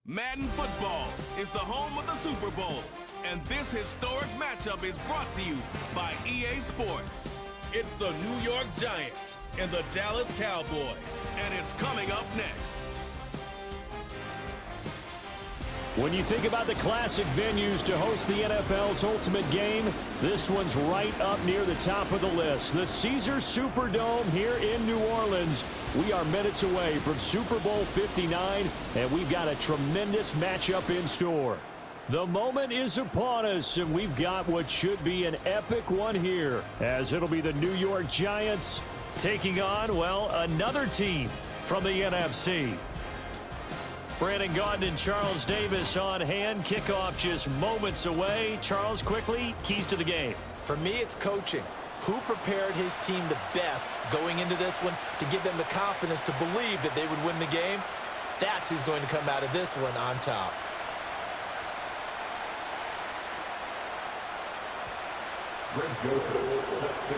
Madden football is the home of the Super Bowl, and this historic matchup is brought to you by EA Sports. It's the New York Giants and the Dallas Cowboys, and it's coming up next. When you think about the classic venues to host the NFL's ultimate game, this one's right up near the top of the list. The Caesars Superdome here in New Orleans. We are minutes away from Super Bowl 59, and we've got a tremendous matchup in store. The moment is upon us, and we've got what should be an epic one here, as it'll be the New York Giants taking on, well, another team from the NFC. Brandon Gaudin and Charles Davis on hand. Kickoff just moments away. Charles, quickly, keys to the game. For me, it's coaching. Who prepared his team the best going into this one to give them the confidence to believe that they would win the game? That's who's going to come out of this one on top.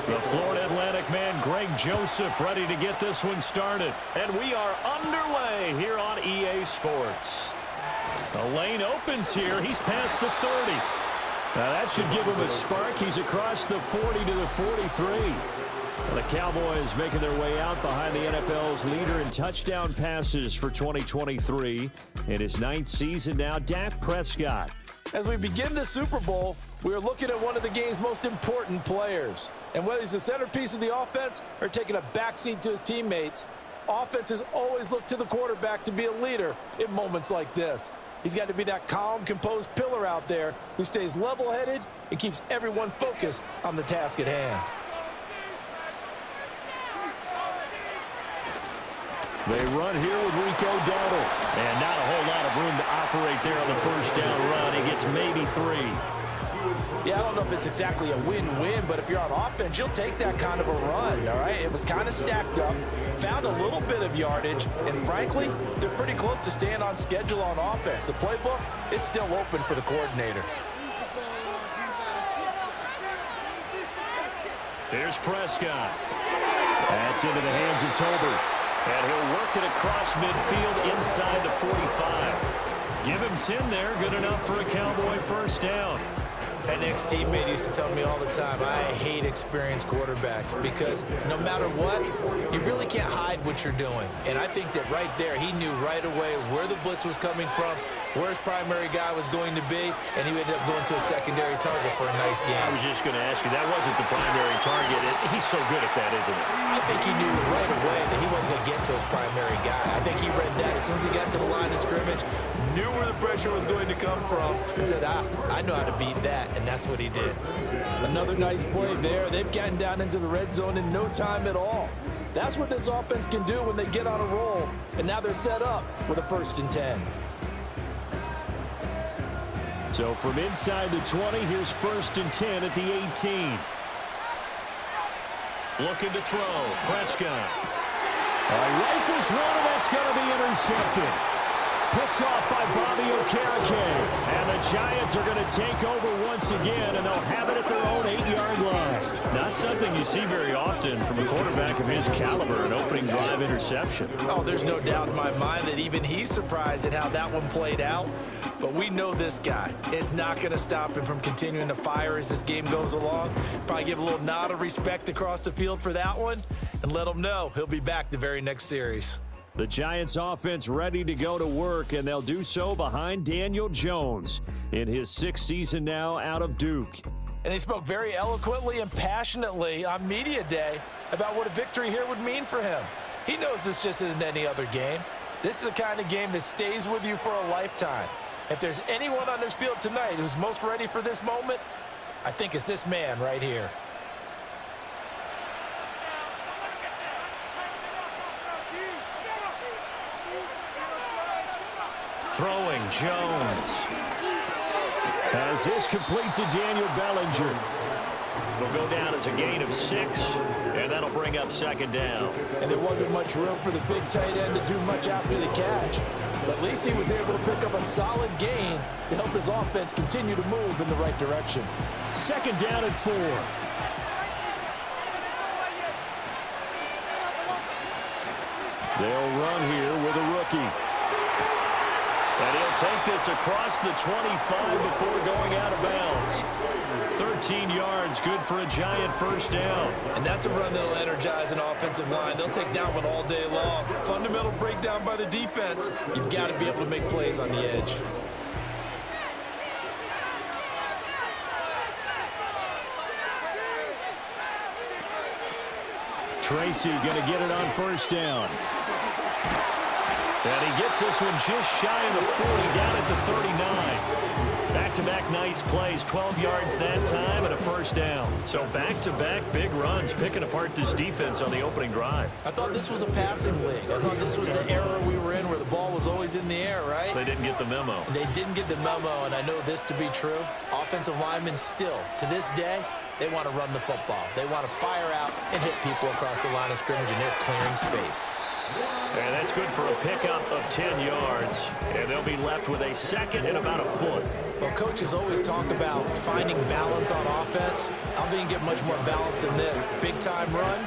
The Florida Atlantic man, Greg Joseph, ready to get this one started. And we are underway here on EA Sports. The lane opens here. He's past the 30. Now that should give him a spark. He's across the 40 to the 43. The Cowboys making their way out behind the NFL's leader in touchdown passes for 2023. In his 9th season now, Dak Prescott. As we begin the Super Bowl, we are looking at one of the game's most important players. And whether he's the centerpiece of the offense or taking a backseat to his teammates, offenses always look to the quarterback to be a leader in moments like this. He's got to be that calm, composed pillar out there who stays level-headed and keeps everyone focused on the task at hand. They run here with Rico Dowdle. And not a whole lot of room to operate there on the first down run. He gets maybe 3. Yeah, I don't know if it's exactly a win-win, but if you're on offense, you'll take that kind of a run, all right? It was kind of stacked up, found a little bit of yardage, and frankly, they're pretty close to staying on schedule on offense. The playbook is still open for the coordinator. Here's Prescott. That's into the hands of Tolbert. And he'll work it across midfield inside the 45. Give him 10 there, good enough for a Cowboy first down. An ex-teammate used to tell me all the time, I hate experienced quarterbacks because no matter what, you really can't hide what you're doing. And I think that right there, he knew right away where the blitz was coming from, where his primary guy was going to be, and he ended up going to a secondary target for a nice game. I was just going to ask you, that wasn't the primary target. He's so good at that, isn't he? I think he knew right away that he wasn't going to get to his primary guy. I think he read that as soon as he got to the line of scrimmage, knew where the pressure was going to come from, and said, I know how to beat that, and that's what he did. Another nice play there. They've gotten down into the red zone in no time at all. That's what this offense can do when they get on a roll, and now they're set up with a 1st and 10. So from inside the 20, here's 1st and 10 at the 18. Looking to throw. Prescott. Rifles one, and that's going to be intercepted. Picked off by Bobby Okereke. And the Giants are going to take over once again, and they'll have it at their own 8-yard line. Not something you see very often from a quarterback of his caliber, an opening drive interception. Oh, there's no doubt in my mind that even he's surprised at how that one played out. But we know this guy is not going to stop him from continuing to fire as this game goes along. Probably give a little nod of respect across the field for that one and let him know he'll be back the very next series. The Giants offense ready to go to work, and they'll do so behind Daniel Jones in his 6th season now out of Duke. And he spoke very eloquently and passionately on media day about what a victory here would mean for him. He knows this just isn't any other game. This is the kind of game that stays with you for a lifetime. If there's anyone on this field tonight who's most ready for this moment, I think it's this man right here. Throwing Jones. As this complete to Daniel Bellinger. It'll go down as a gain of 6, and that'll bring up 2nd down. And there wasn't much room for the big tight end to do much after the catch. But at least he was able to pick up a solid gain to help his offense continue to move in the right direction. 2nd down and 4. They'll run here with a rookie. And he'll take this across the 25 before going out of bounds. 13 yards, good for a Giant first down. And that's a run that'll energize an offensive line. They'll take that one all day long. Fundamental breakdown by the defense. You've got to be able to make plays on the edge. Tracy going to get it on first down. And he gets this one just shy of the 40, down at the 39. Back-to-back nice plays, 12 yards that time and a first down. So back-to-back big runs, picking apart this defense on the opening drive. I thought this was a passing league. I thought this was the era we were in where the ball was always in the air, right? They didn't get the memo. They didn't get the memo, and I know this to be true. Offensive linemen still, to this day, they want to run the football. They want to fire out and hit people across the line of scrimmage, and they're clearing space. And that's good for a pickup of 10 yards. And they'll be left with a second and about a foot. Well, coaches always talk about finding balance on offense. I don't think you get much more balance than this. Big-time run,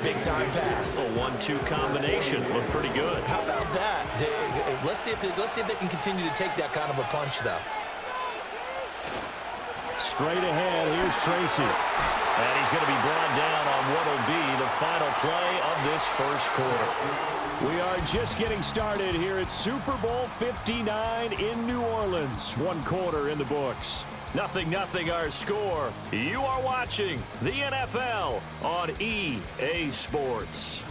big-time pass. A 1-2 combination. Looked pretty good. How about that? Let's see if they can continue to take that kind of a punch, though. Straight ahead, here's Tracy. And he's going to be brought down on what will be the final play of this first quarter. We are just getting started here at Super Bowl 59 in New Orleans. One quarter in the books. 0-0 our score. You are watching the NFL on EA Sports.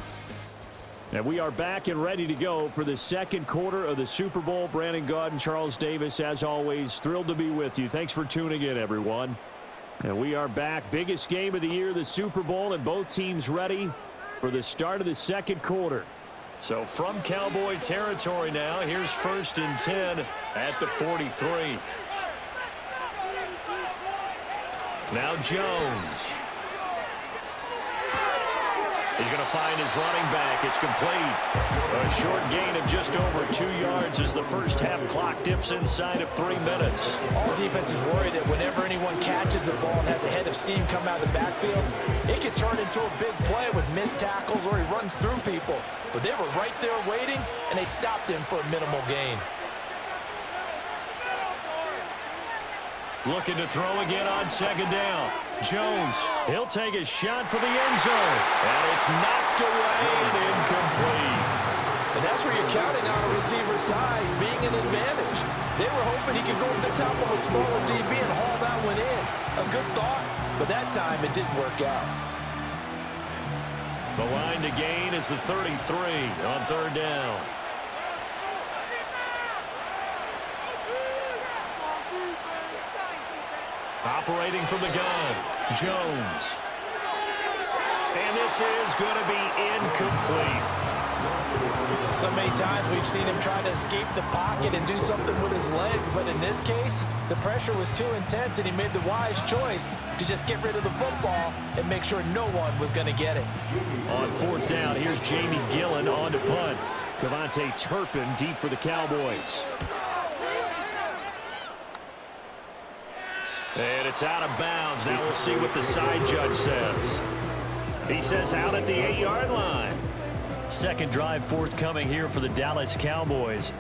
And we are back and ready to go for the second quarter of the Super Bowl. Brandon Gaudin, Charles Davis, as always, thrilled to be with you. Thanks for tuning in, everyone. And we are back. Biggest game of the year, the Super Bowl, and both teams ready for the start of the second quarter. So from Cowboy territory now, here's 1st and 10 at the 43. Now Jones. He's going to find his running back. It's complete. A short gain of just over 2 yards as the first half clock dips inside of 3 minutes. All defenses worry that whenever anyone catches the ball and has a head of steam come out of the backfield, it could turn into a big play with missed tackles or he runs through people. But they were right there waiting, and they stopped him for a minimal gain. Looking to throw again on second down. Jones, he'll take a shot for the end zone. And it's knocked away and incomplete. And that's where you're counting on a receiver's size being an advantage. They were hoping he could go to the top of a smaller DB and haul that one in. A good thought, but that time it didn't work out. The line to gain is the 33 on third down. Operating from the gun, Jones. And this is going to be incomplete. So many times we've seen him try to escape the pocket and do something with his legs, but in this case, the pressure was too intense and he made the wise choice to just get rid of the football and make sure no one was going to get it. On fourth down, here's Jamie Gillen on to punt. Cavante Turpin deep for the Cowboys. And it's out of bounds. Now we'll see what the side judge says. He says out at the 8-yard line. Second drive forthcoming here for the Dallas Cowboys.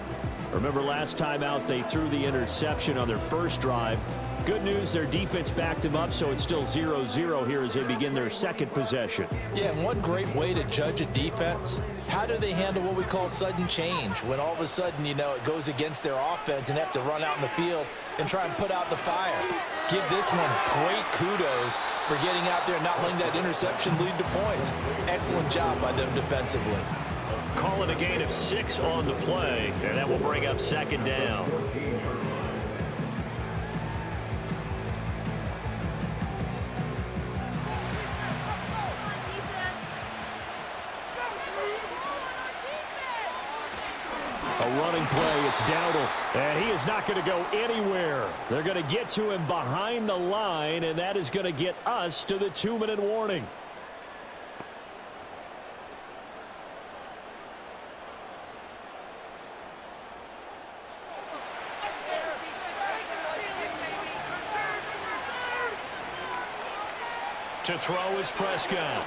Remember last time out they threw the interception on their first drive. Good news, their defense backed them up, so it's still 0-0 here as they begin their second possession. Yeah, and one great way to judge a defense, how do they handle what we call sudden change? When all of a sudden, you know, it goes against their offense and have to run out in the field and try and put out the fire. Give this one great kudos for getting out there and not letting that interception lead to points. Excellent job by them defensively. Calling a gain of 6 on the play, and that will bring up second down. Running play, it's Dowdle, and he is not going to go anywhere. They're going to get to him behind the line, and that is going to get us to the 2-minute warning. To throw is Prescott.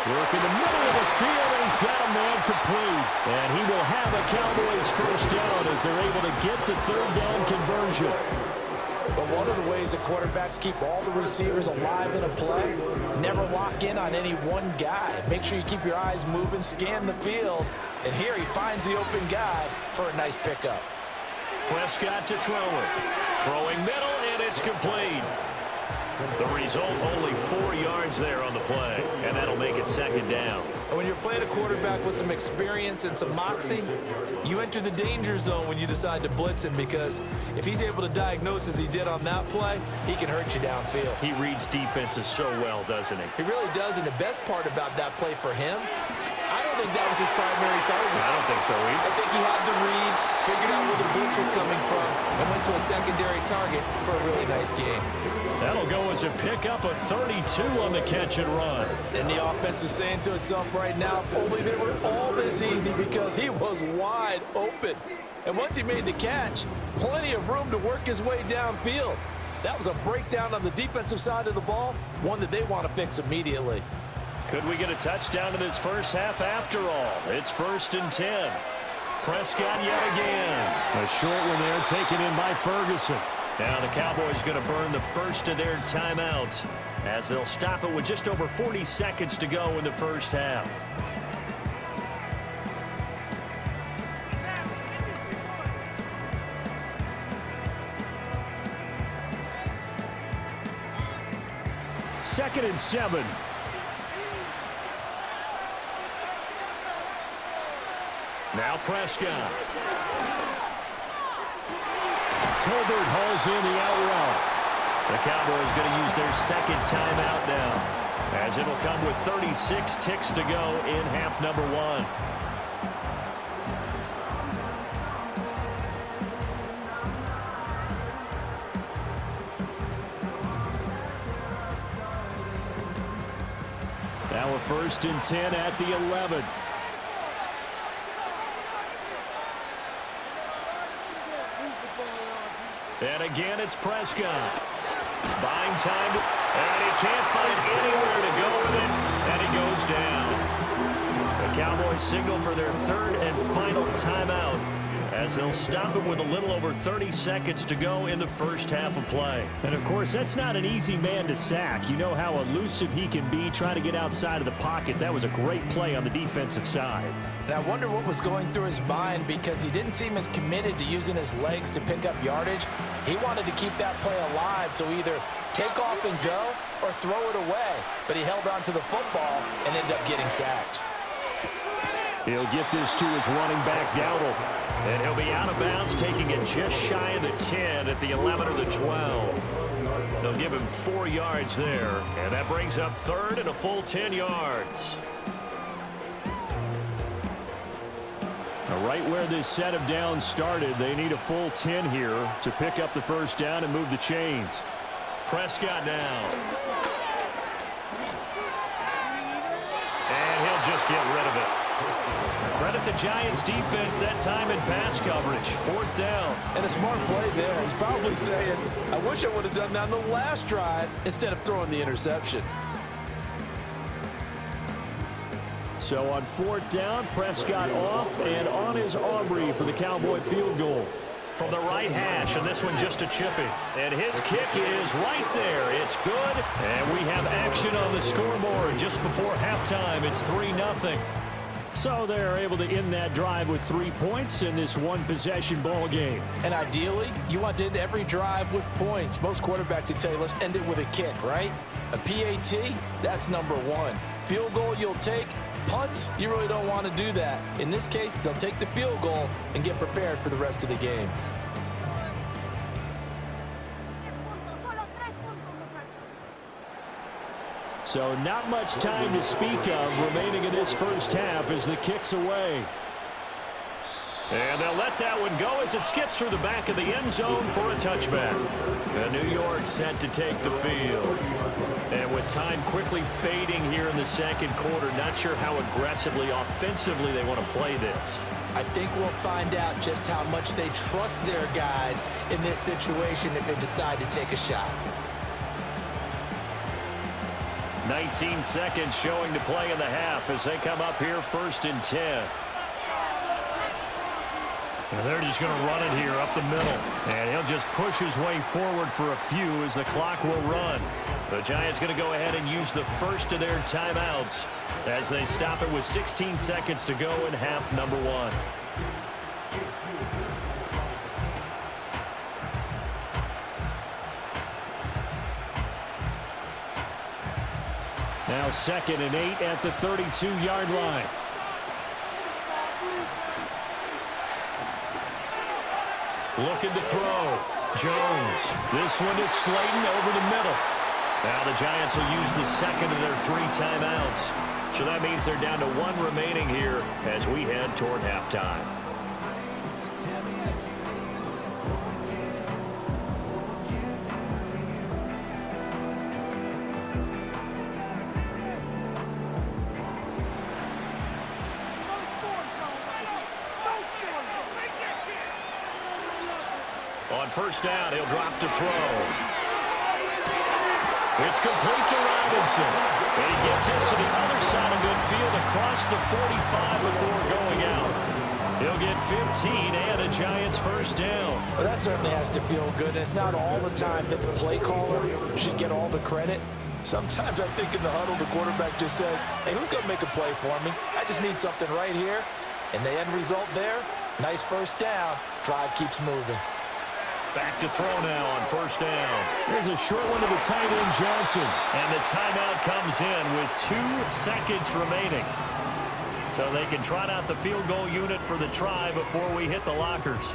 Work in the middle of the field, and he's got a man complete. And he will have a Cowboys first down as they're able to get the third down conversion. But one of the ways that quarterbacks keep all the receivers alive in a play, never lock in on any one guy. Make sure you keep your eyes moving, scan the field. And here he finds the open guy for a nice pickup. Prescott to throw it. Throwing middle, and it's complete. The result, only 4 yards there on the play, and that'll make it second down. And when you're playing a quarterback with some experience and some moxie, you enter the danger zone when you decide to blitz him, because if he's able to diagnose as he did on that play, he can hurt you downfield. He reads defenses so well, doesn't he? He really does, and the best part about that play for him, I don't think that was his primary target. I don't think so either. I think he had the read, figured out where the blitz was coming from, and went to a secondary target for a really nice game. That'll go as a pickup of 32 on the catch and run. And the offense is saying to itself right now, only they were all this easy because he was wide open. And once he made the catch, plenty of room to work his way downfield. That was a breakdown on the defensive side of the ball, one that they want to fix immediately. Could we get a touchdown in this first half after all? It's 1st and 10. Prescott yet again. A short one there taken in by Ferguson. Now the Cowboys going to burn the first of their timeouts as they'll stop it with just over 40 seconds to go in the first half. Second and 7. Now Prescott. Tolbert hauls in the out route. The Cowboys going to use their second timeout now, as it'll come with 36 ticks to go in half number 1. Now we're 1st and 10 at the 11. And again, it's Prescott. Buying time, and he can't find anywhere to go with it, and he goes down. The Cowboys signal for their third and final timeout, as they'll stop it with a little over 30 seconds to go in the first half of play. And, of course, that's not an easy man to sack. You know how elusive he can be trying to get outside of the pocket. That was a great play on the defensive side. And I wonder what was going through his mind, because he didn't seem as committed to using his legs to pick up yardage. He wanted to keep that play alive, so either take off and go or throw it away. But he held on to the football and ended up getting sacked. He'll get this to his running back, Dowdle. And he'll be out of bounds, taking it just shy of the 10 at the 11 or the 12. They'll give him 4 yards there, and that brings up third and a full 10 yards. Now, right where this set of downs started, they need a full 10 here to pick up the first down and move the chains. Prescott now. And he'll just get rid of it. Credit the Giants defense that time in pass coverage. 4th down. And a smart play there. He's probably saying, I wish I would have done that on the last drive instead of throwing the interception. So on 4th down, Prescott off and on is Aubrey for the Cowboy field goal. From the right hash, and this one just a chipping. And his kick is right there. It's good. And we have action on the scoreboard just before halftime. It's 3-0. So they're able to end that drive with 3 points in this one-possession ball game. And ideally, you want to end every drive with points. Most quarterbacks would tell you, let's end it with a kick, right? A PAT, that's number 1. Field goal you'll take. Punts, you really don't want to do that. In this case, they'll take the field goal and get prepared for the rest of the game. So not much time to speak of remaining in this first half as the kick's away. And they'll let that one go as it skips through the back of the end zone for a touchback. And New York set to take the field. And with time quickly fading here in the second quarter, not sure how aggressively, offensively they want to play this. I think we'll find out just how much they trust their guys in this situation if they decide to take a shot. 19 seconds showing to play in the half as they come up here 1st and 10. And they're just going to run it here up the middle. And he'll just push his way forward for a few as the clock will run. The Giants going to go ahead and use the first of their timeouts as they stop it with 16 seconds to go in half number 1. Now 2nd and 8 at the 32-yard line. Looking to throw. Jones. This one is Slayton over the middle. Now the Giants will use the second of their 3 timeouts. So that means they're down to 1 remaining here as we head toward halftime. On 1st down, he'll drop to throw. It's complete to Robinson. And he gets this to the other side of midfield across the 45 before going out. He'll get 15 and a Giants 1st down. Well, that certainly has to feel good. And it's not all the time that the play caller should get all the credit. Sometimes I think in the huddle, the quarterback just says, hey, who's going to make a play for me? I just need something right here. And the end result there, nice 1st down. Drive keeps moving. Back to throw now on 1st down. There's a short one to the tight end, Johnson. And the timeout comes in with 2 seconds remaining. So they can trot out the field goal unit for the try before we hit the lockers.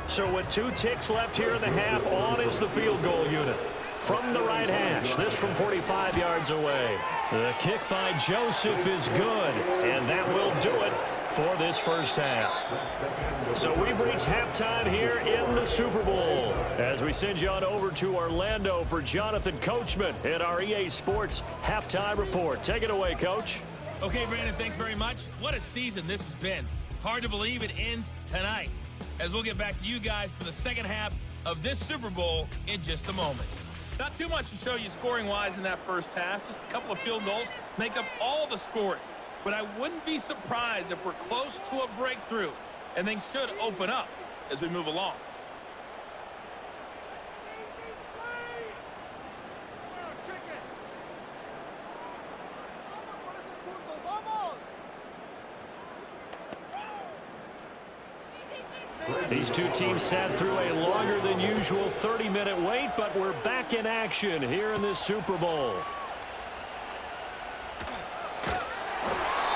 So with 2 ticks left here in the half, on is the field goal unit. From the right hash, this from 45 yards away. The kick by Joseph is good, and that will do it for this 1st half. So we've reached halftime here in the Super Bowl as we send you on over to Orlando for Jonathan Coachman at our EA Sports Halftime Report. Take it away, Coach. Okay, Brandon, thanks very much. What a season this has been. Hard to believe it ends tonight, as we'll get back to you guys for the 2nd half of this Super Bowl in just a moment. Not too much to show you scoring-wise in that 1st half. Just a couple of field goals make up all the scoring. But I wouldn't be surprised if we're close to a breakthrough, and things should open up as we move along. These 2 teams sat through a longer than usual 30-minute wait, but we're back in action here in this Super Bowl.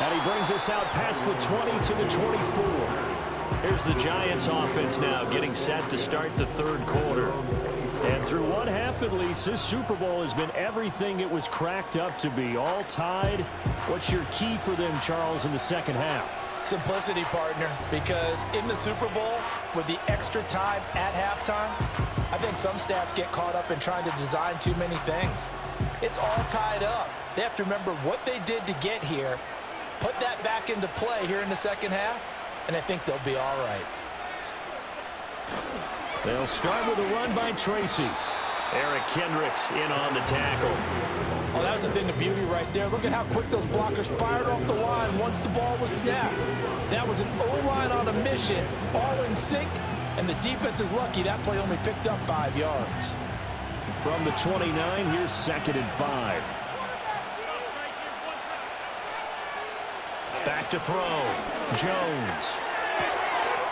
And he brings us out past the 20 to the 24. Here's the Giants offense now getting set to start the 3rd quarter. And through 1 half at least, this Super Bowl has been everything it was cracked up to be. All tied. What's your key for them, Charles, in the 2nd half? Simplicity, partner, because in the Super Bowl, with the extra time at halftime, I think some staffs get caught up in trying to design too many things. It's all tied up. They have to remember what they did to get here, put that back into play here in the 2nd half, and I think they'll be all right. They'll start with a run by Tracy. Eric Kendricks in on the tackle. Oh, that was a thing of beauty right there. Look at how quick those blockers fired off the line once the ball was snapped. That was an O-line on a mission, all in sync, and the defense is lucky that play only picked up 5 yards. From the 29, here's 2nd and 5. Back to throw. Jones.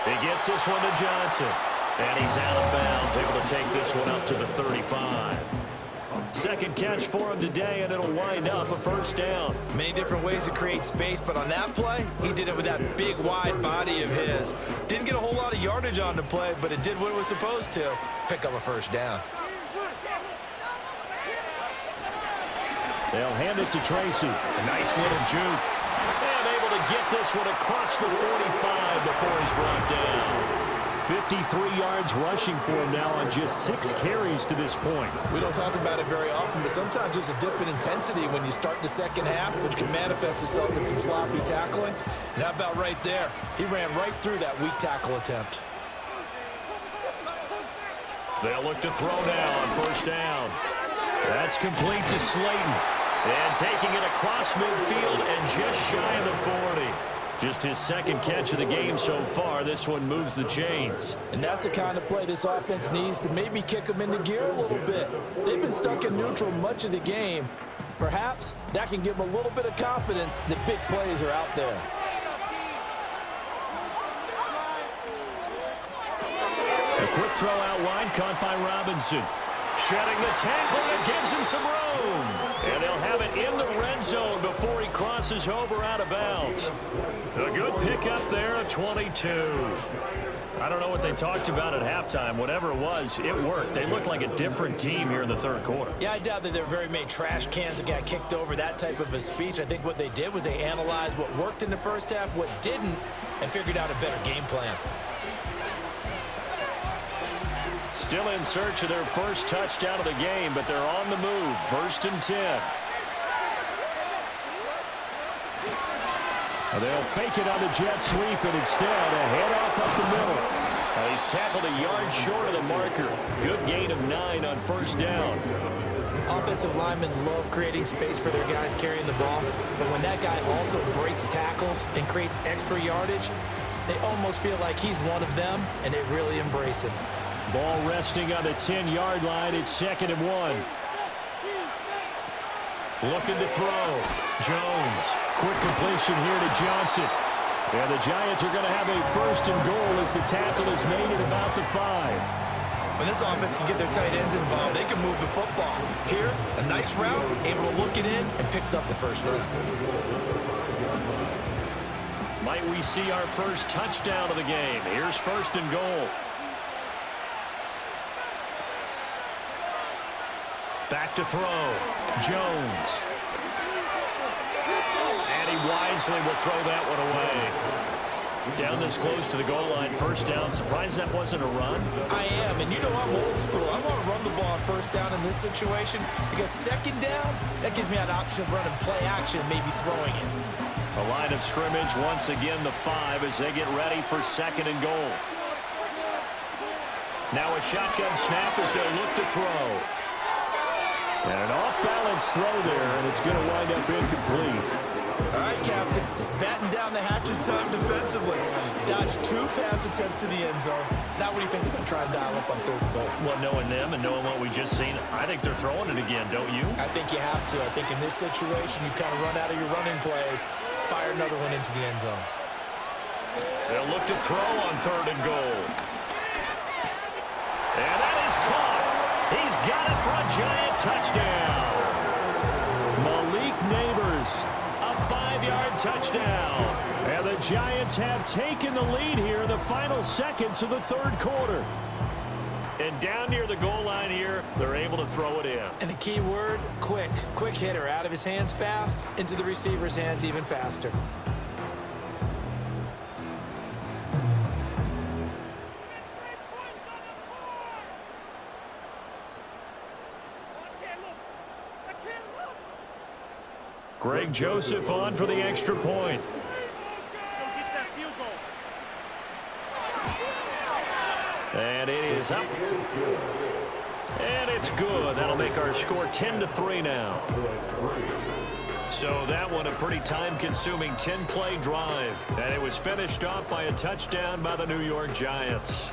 He gets this one to Johnson. And he's out of bounds, able to take this one up to the 35. 2nd catch for him today, and it'll wind up a 1st down. Many different ways to create space, but on that play, he did it with that big, wide body of his. Didn't get a whole lot of yardage on the play, but it did what it was supposed to. Pick up a 1st down. They'll hand it to Tracy. A nice little juke. And able to get this one across the 45 before he's brought down. 53 yards rushing for him now on just 6 carries to this point. We don't talk about it very often, but sometimes there's a dip in intensity when you start the second half, which can manifest itself in some sloppy tackling. And how about right there? He ran right through that weak tackle attempt. They'll look to throw now on first down. That's complete to Slayton. And taking it across midfield and just shy of the 40. Just his second catch of the game so far. This one moves the chains. And that's the kind of play this offense needs to maybe kick them into gear a little bit. They've been stuck in neutral much of the game. Perhaps that can give them a little bit of confidence that big plays are out there. A quick throw out wide, caught by Robinson. Shedding the tackle, that gives him some room. And they'll have it in the red zone before he crosses over out of bounds. A good pickup there, a 22. I don't know what they talked about at halftime. Whatever it was, it worked. They looked like a different team here in the third quarter. Yeah, I doubt that there were very many trash cans that got kicked over, that type of a speech. I think what they did was they analyzed what worked in the first half, what didn't, and figured out a better game plan. Still in search of their first touchdown of the game, but they're on the move. 1st and 10. They'll fake it on the jet sweep, and instead a handoff up the middle. He's tackled a yard short of the marker. Good gain of 9 on first down. Offensive linemen love creating space for their guys carrying the ball, but when that guy also breaks tackles and creates extra yardage, they almost feel like he's one of them, and they really embrace him. Ball resting on the 10-yard line. It's 2nd and 1. Looking to throw. Jones. Quick completion here to Johnson. And the Giants are going to have a 1st and goal as the tackle is made at about the 5. When this offense can get their tight ends involved, they can move the football. Here, a nice route, able to look it in, and picks up the first down. Might we see our first touchdown of the game? Here's 1st and goal. Back to throw. Jones. And he wisely will throw that one away. Down this close to the goal line, first down. Surprised that wasn't a run? I am, and you know I'm old school. I want to run the ball on first down in this situation because second down, that gives me an option of running play action, maybe throwing it. A line of scrimmage, once again the 5 as they get ready for 2nd and goal. Now a shotgun snap as they look to throw. And an off-balance throw there, and it's going to wind up incomplete. All right, Captain. It's batten down the hatches time defensively. Dodged 2 pass attempts to the end zone. Now what do you think they're going to try and dial up on 3rd and goal? Well, knowing them and knowing what we just seen, I think they're throwing it again, don't you? I think you have to. I think in this situation, you kind of run out of your running plays, fire another one into the end zone. They'll look to throw on 3rd and goal. And that is caught. He's got it for a Giant touchdown. Malik Neighbors, a 5-yard touchdown. And the Giants have taken the lead here in the final seconds of the 3rd quarter. And down near the goal line here, they're able to throw it in. And the key word, quick. Quick hitter, out of his hands fast, into the receiver's hands even faster. Greg Joseph on for the extra point. And it is up. And it's good. That'll make our score 10-3 now. So that one a pretty time-consuming 10-play drive. And it was finished off by a touchdown by the New York Giants.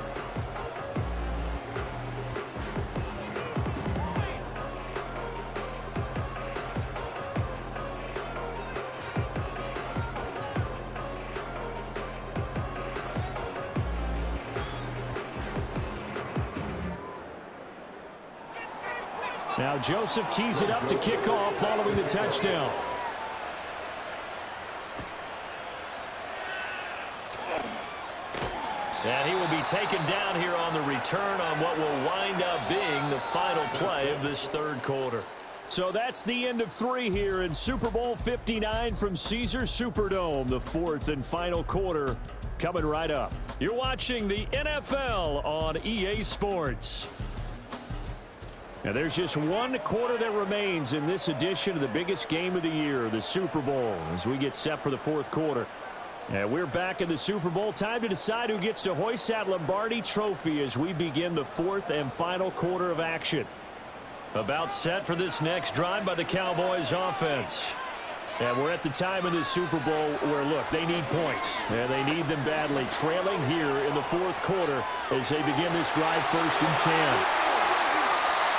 Now Joseph tees it up to kick off following the touchdown. And he will be taken down here on the return on what will wind up being the final play of this 3rd quarter. So that's the end of 3 here in Super Bowl 59 from Caesars Superdome. The 4th and final quarter coming right up. You're watching the NFL on EA Sports. Now, there's just one quarter that remains in this edition of the biggest game of the year, the Super Bowl, as we get set for the fourth quarter. And we're back in the Super Bowl. Time to decide who gets to hoist that Lombardi trophy as we begin the fourth and final quarter of action. About set for this next drive by the Cowboys offense. And we're at the time in this Super Bowl where, look, they need points. And they need them badly. Trailing here in the fourth quarter as they begin this drive 1st and 10.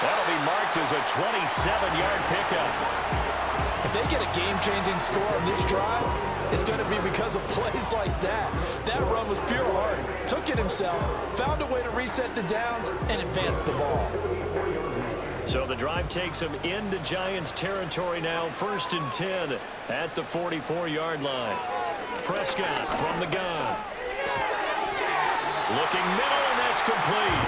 That'll be marked as a 27-yard pickup. If they get a game-changing score on this drive, it's going to be because of plays like that. That run was pure heart. Took it himself, found a way to reset the downs, and advance the ball. So the drive takes them into Giants territory now, 1st and 10 at the 44-yard line. Prescott from the gun. Looking middle, and that's complete.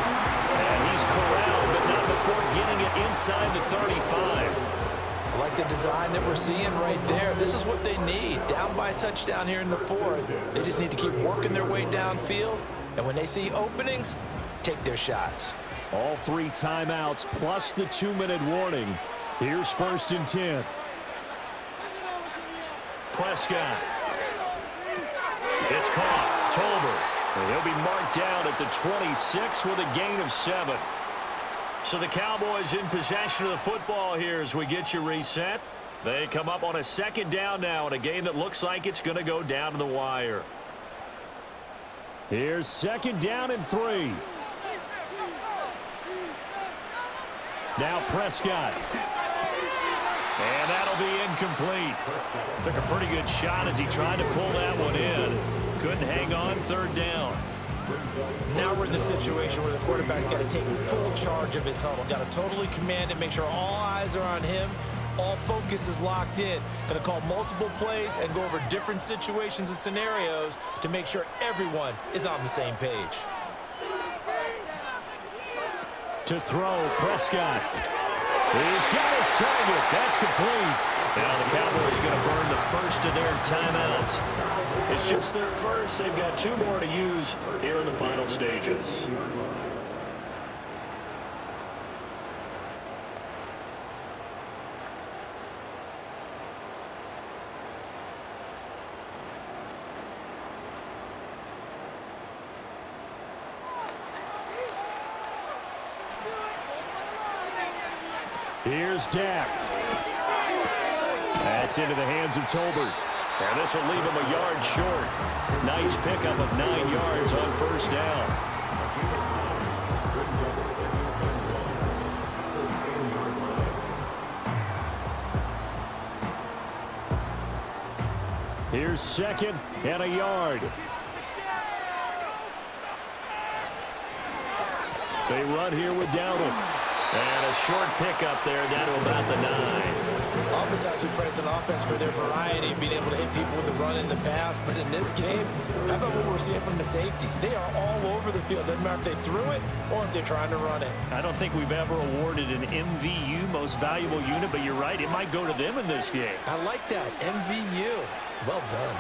And he's corralled, but not before getting it inside the 35. I like the design that we're seeing right there. This is what they need. Down by a touchdown here in the fourth. They just need to keep working their way downfield. And when they see openings, take their shots. All 3 timeouts plus the 2-minute warning. Here's 1st and 10. Prescott. It's caught. Tolbert. And he'll be marked down at the 26 with a gain of 7. So the Cowboys in possession of the football here as we get you reset. They come up on a 2nd down now in a game that looks like it's going to go down to the wire. Here's 2nd down and 3. Now Prescott. And that'll be incomplete. Took a pretty good shot as he tried to pull that one in. Couldn't hang on 3rd down. Now we're in the situation where the quarterback's got to take full charge of his huddle. Got to totally command it, make sure all eyes are on him. All focus is locked in. Going to call multiple plays and go over different situations and scenarios to make sure everyone is on the same page. To throw, Prescott. He's got his target. That's complete. Now the Cowboys going to burn the first of their timeouts. It's just their first. They've got 2 more to use here in the final stages. Here's Dak. That's into the hands of Tolbert. And this will leave him a yard short. Nice pickup of 9 yards on 1st down. Here's 2nd and a yard. They run here with Dowdle. And a short pickup there down to about the 9. Oftentimes we praise an offense for their variety and being able to hit people with the run in the pass. But in this game, how about what we're seeing from the safeties? They are all over the field. Doesn't matter if they threw it or if they're trying to run it. I don't think we've ever awarded an MVU, most valuable unit, but you're right. It might go to them in this game. I like that. MVU. Well done.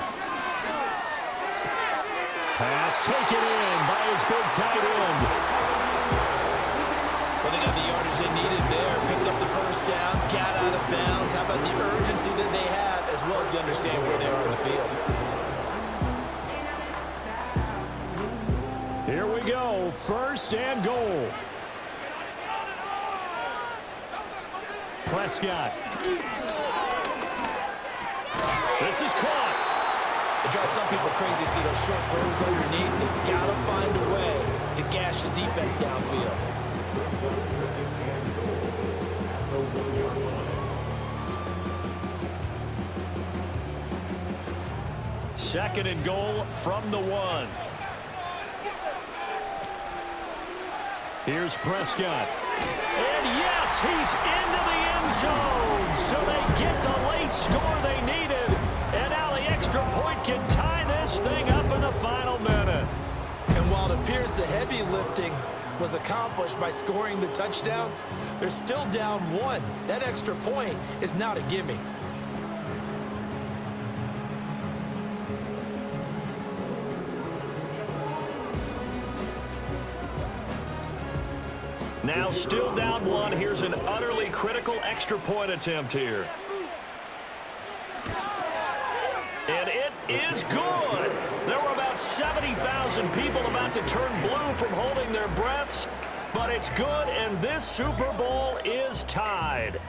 Pass taken in by his big tight end. Well, they got the yardage they needed there. Picked up the 1st down, got out of bounds. How about the urgency that they have, as well as the understanding where they are on the field? Here we go, 1st and goal. Prescott. This is caught. It drives some people crazy to see those short throws underneath. They've got to find a way to gash the defense downfield. 2nd and goal from the 1. Here's Prescott. And yes, he's into the end zone. So they get the late score they needed. And now the extra point can tie this thing up in the final minute. And while it appears the heavy lifting was accomplished by scoring the touchdown, they're still down 1. That extra point is not a gimme. Now still down one. Here's an utterly critical extra point attempt here. And it is good. There were about 70,000 people about to turn blue from holding their breaths, but it's good, and this Super Bowl is tied.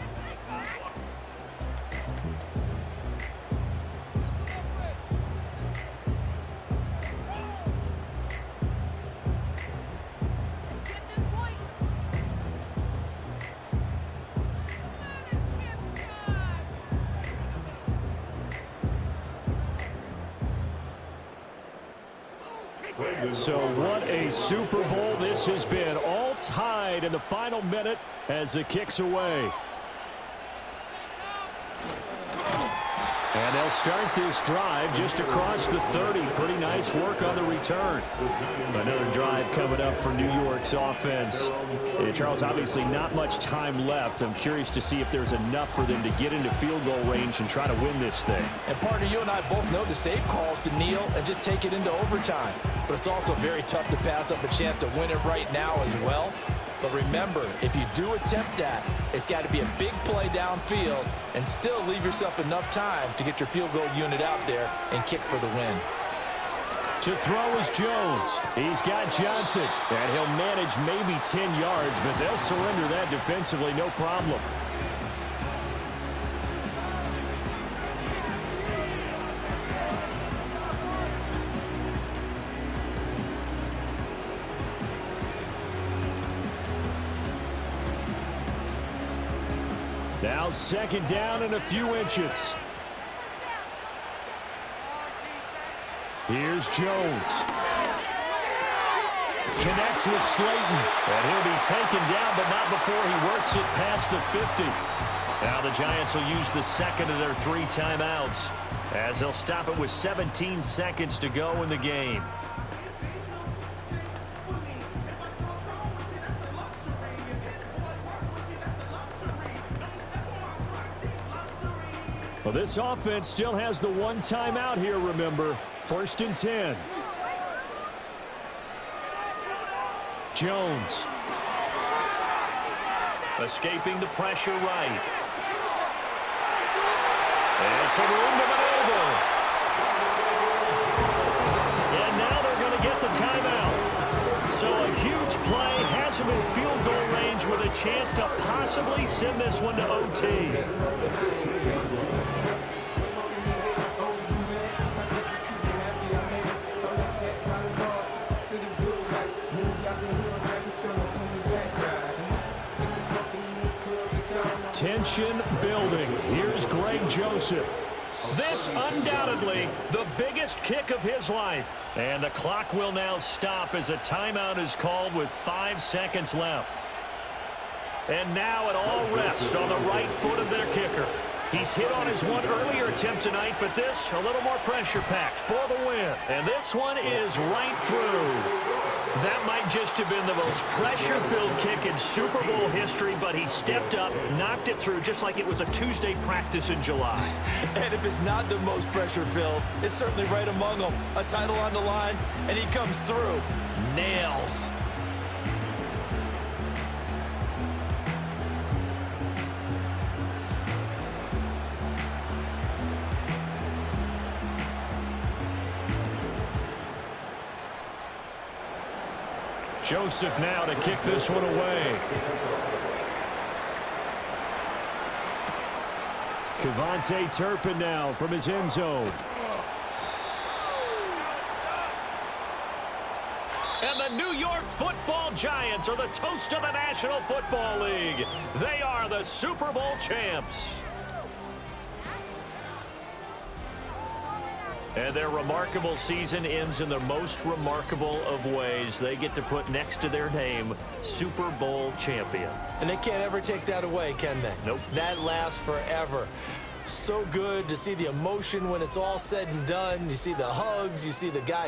So what a Super Bowl this has been. All tied in the final minute as the kick's away. And they'll start this drive just across the 30. Pretty nice work on the return. Another drive coming up for New York's offense. And Charles, obviously not much time left. I'm curious to see if there's enough for them to get into field goal range and try to win this thing. And partner, you and I both know the safe calls to kneel and just take it into overtime. But it's also very tough to pass up a chance to win it right now as well. But remember, if you do attempt that, it's got to be a big play downfield and still leave yourself enough time to get your field goal unit out there and kick for the win. To throw is Jones. He's got Johnson, and he'll manage maybe 10 yards, but they'll surrender that defensively, no problem. Now second down and a few inches. Here's Jones. Connects with Slayton. And he'll be taken down, but not before he works it past the 50. Now the Giants will use the second of their 3 timeouts as they'll stop it with 17 seconds to go in the game. Well, this offense still has the 1 timeout here, remember. 1st and 10. Jones. Escaping the pressure right. And some room to maneuver. And now they're going to get the timeout. So a huge play has him in field goal range with a chance to possibly send this one to OT. Tension building. Here's Greg Joseph. This undoubtedly the biggest kick of his life. And the clock will now stop as a timeout is called with 5 seconds left. And now it all rests on the right foot of their kicker. He's hit on his one earlier attempt tonight, but this a little more pressure-packed for the win. And this one is right through. That might just have been the most pressure-filled kick in Super Bowl history, but he stepped up, knocked it through just like it was a Tuesday practice in July. And if it's not the most pressure-filled, it's certainly right among them. A title on the line, and he comes through. Nails. Joseph now to kick this one away. Kevontae Turpin now from his end zone. And the New York Football Giants are the toast of the National Football League. They are the Super Bowl champs. And their remarkable season ends in the most remarkable of ways. They get to put next to their name, Super Bowl champion. And they can't ever take that away, can they? Nope. That lasts forever. So good to see the emotion when it's all said and done. You see the hugs, you see the guys